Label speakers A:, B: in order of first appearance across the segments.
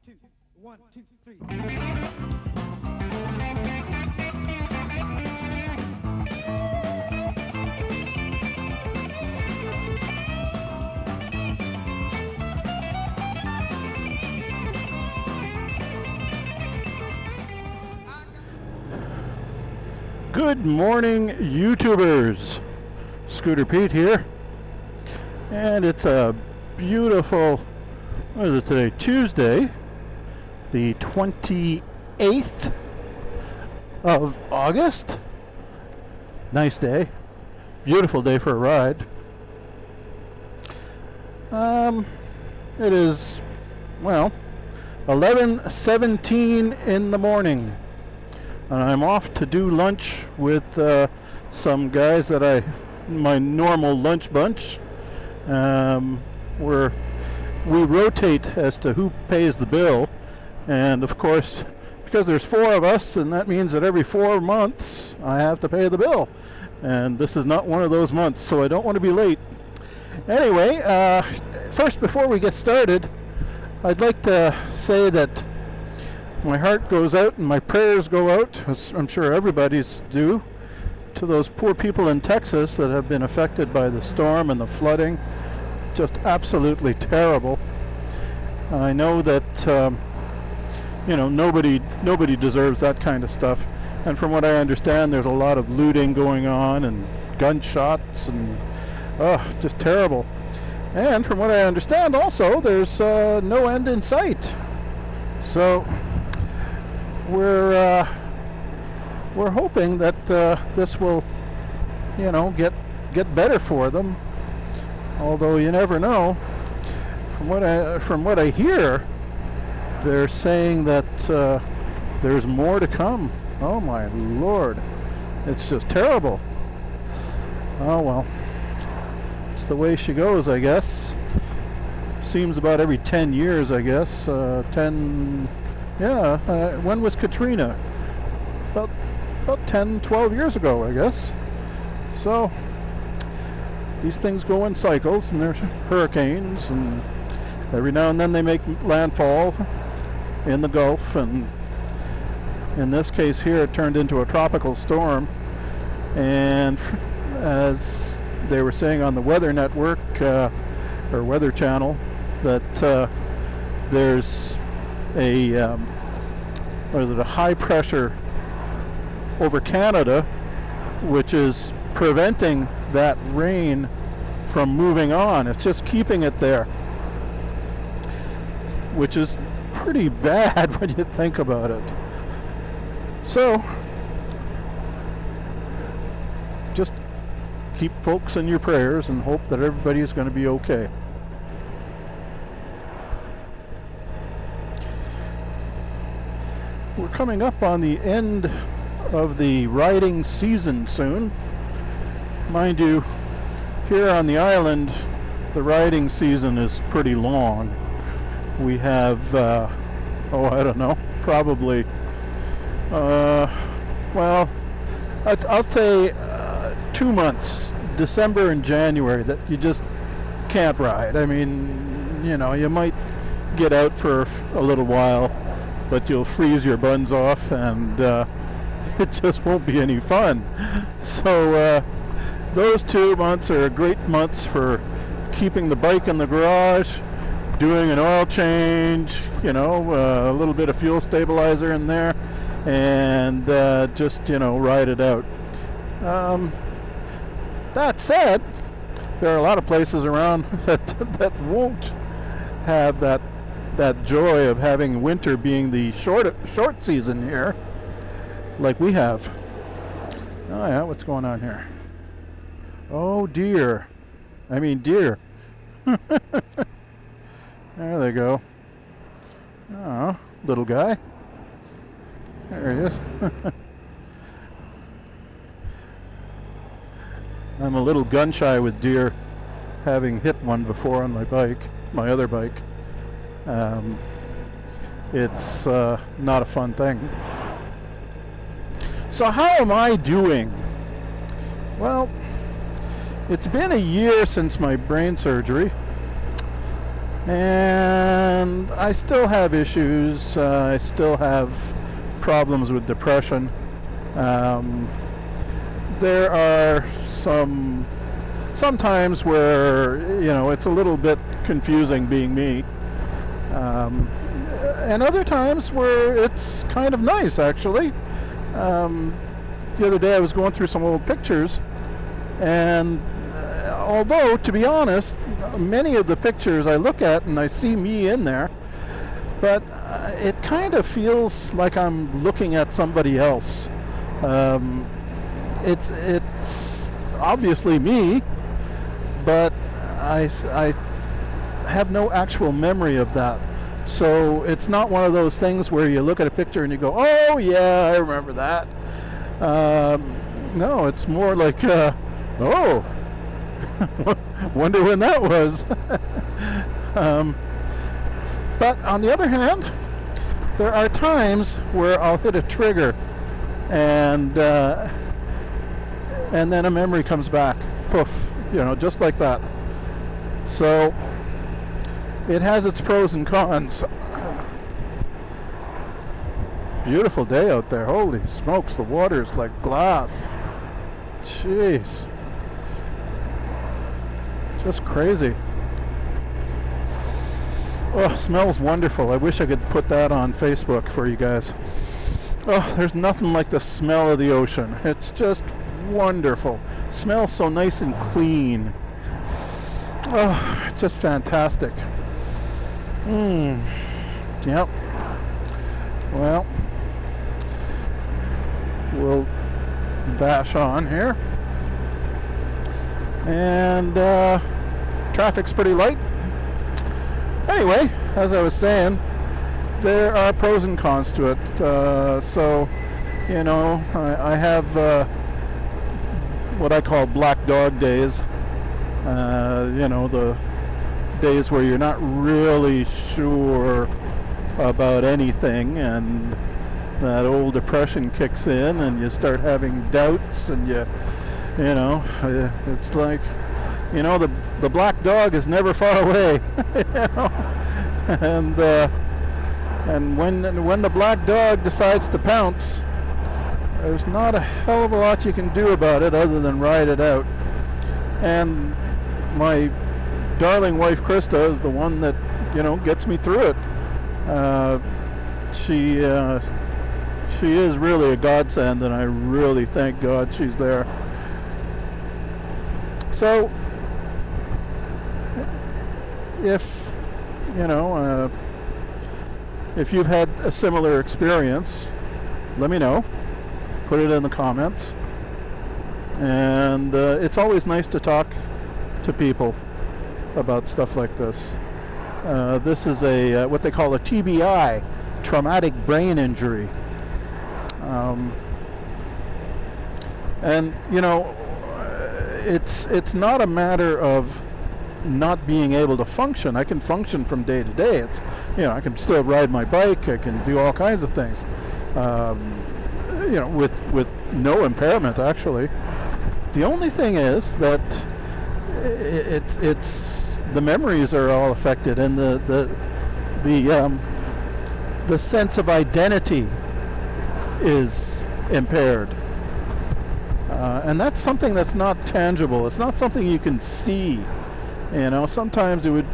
A: two, one, two, three.
B: Good morning, YouTubers. Scooter Pete here, and it's a beautiful, what is it today? Tuesday, the 28th of August. Nice day, beautiful day for a ride. It is, well, 11:17 in the morning. And I'm off to do lunch with some guys that my normal lunch bunch. We rotate as to who pays the bill. And of course, because there's four of us, and that means that every 4 months I have to pay the bill. And this is not one of those months, so I don't want to be late. Anyway, first, before we get started, I'd like to say that my heart goes out and my prayers go out, as I'm sure everybody's do, to those poor people in Texas that have been affected by the storm and the flooding. Just absolutely terrible. I know that nobody deserves that kind of stuff. And from what I understand, there's a lot of looting going on and gunshots and just terrible. And from what I understand also, there's no end in sight. So we're hoping that this will, get better for them. Although you never know. From what I hear, they're saying that there's more to come. Oh my Lord, it's just terrible. Oh well, it's the way she goes, I guess. Seems about every 10 years, I guess. 10. Yeah, when was Katrina? About 10, 12 years ago, I guess. So, these things go in cycles, and there's hurricanes, and every now and then they make landfall in the Gulf, and in this case here it turned into a tropical storm. And as they were saying on the Weather Network, or Weather Channel, that there's a high pressure over Canada, which is preventing that rain from moving on. It's just keeping it there, which is pretty bad when you think about it. So just keep folks in your prayers and hope that everybody is going to be okay. We're coming up on the end of the riding season soon. Mind you, here on the island, the riding season is pretty long. We have, probably, I'll say 2 months, December and January, that you just can't ride. I mean, you might get out for a little while, but you'll freeze your buns off, and it just won't be any fun. So those 2 months are great months for keeping the bike in the garage, doing an oil change, a little bit of fuel stabilizer in there, and just ride it out. That said, there are a lot of places around that won't have that joy of having winter being the short season here, like we have. Oh yeah, what's going on here? Oh dear. I mean dear. There they go. Oh, little guy. There he is. I'm a little gun shy with deer, having hit one before on my other bike. It's not a fun thing. So how am I doing? Well, it's been a year since my brain surgery, And I still have issues. I still have problems with depression. There are sometimes where, you know, it's a little bit confusing being me. And other times where it's kind of nice, actually. The other day I was going through some old pictures, and although, to be honest, many of the pictures I look at and I see me in there, but it kind of feels like I'm looking at somebody else. It's obviously me, but I have no actual memory of that. So it's not one of those things where you look at a picture and you go, oh yeah, I remember that. No, it's more like, oh, wonder when that was. But on the other hand, there are times where I'll hit a trigger and then a memory comes back, poof, you know, just like that. So it has its pros and cons. Beautiful day out there. Holy smokes, the water's like glass. Jeez. Just crazy. Oh, smells wonderful. I wish I could put that on Facebook for you guys. Oh, there's nothing like the smell of the ocean. It's just wonderful. Smells so nice and clean. Oh, it's just fantastic. Yep. Well, we'll bash on here. And traffic's pretty light. Anyway, as I was saying, there are pros and cons to it. So, you know, I have what I call black dog days. You know, the days where you're not really sure about anything, and that old depression kicks in and you start having doubts, and you know, it's like, you know, the black dog is never far away. You know? And when the black dog decides to pounce, there's not a hell of a lot you can do about it other than ride it out. And my darling wife Krista is the one that, you know, gets me through it. She is really a godsend, and I really thank God she's there. So if, you know, if you've had a similar experience, let me know. Put it in the comments. And it's always nice to talk to people about stuff like this. This is a what they call a TBI, traumatic brain injury. And, you know, it's not a matter of not being able to function. I can function from day to day. It's, you know, I can still ride my bike. I can do all kinds of things. You know, with no impairment, actually. The only thing is that it's the memories are all affected, and the sense of identity is impaired. And that's something that's not tangible. It's not something you can see. You know, sometimes it would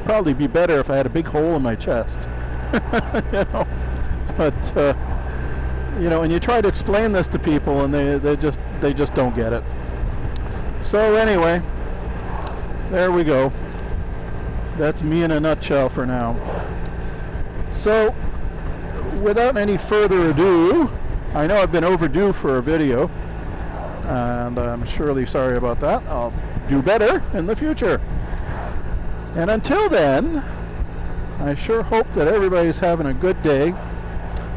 B: probably be better if I had a big hole in my chest. You know, but you know, and you try to explain this to people, and they just don't get it. So anyway, there we go. That's me in a nutshell for now. So, without any further ado, I know I've been overdue for a video, and I'm surely sorry about that. I'll do better in the future. And until then, I sure hope that everybody's having a good day,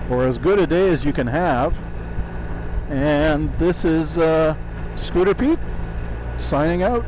B: or as good a day as you can have. And this is Scooter Pete signing out.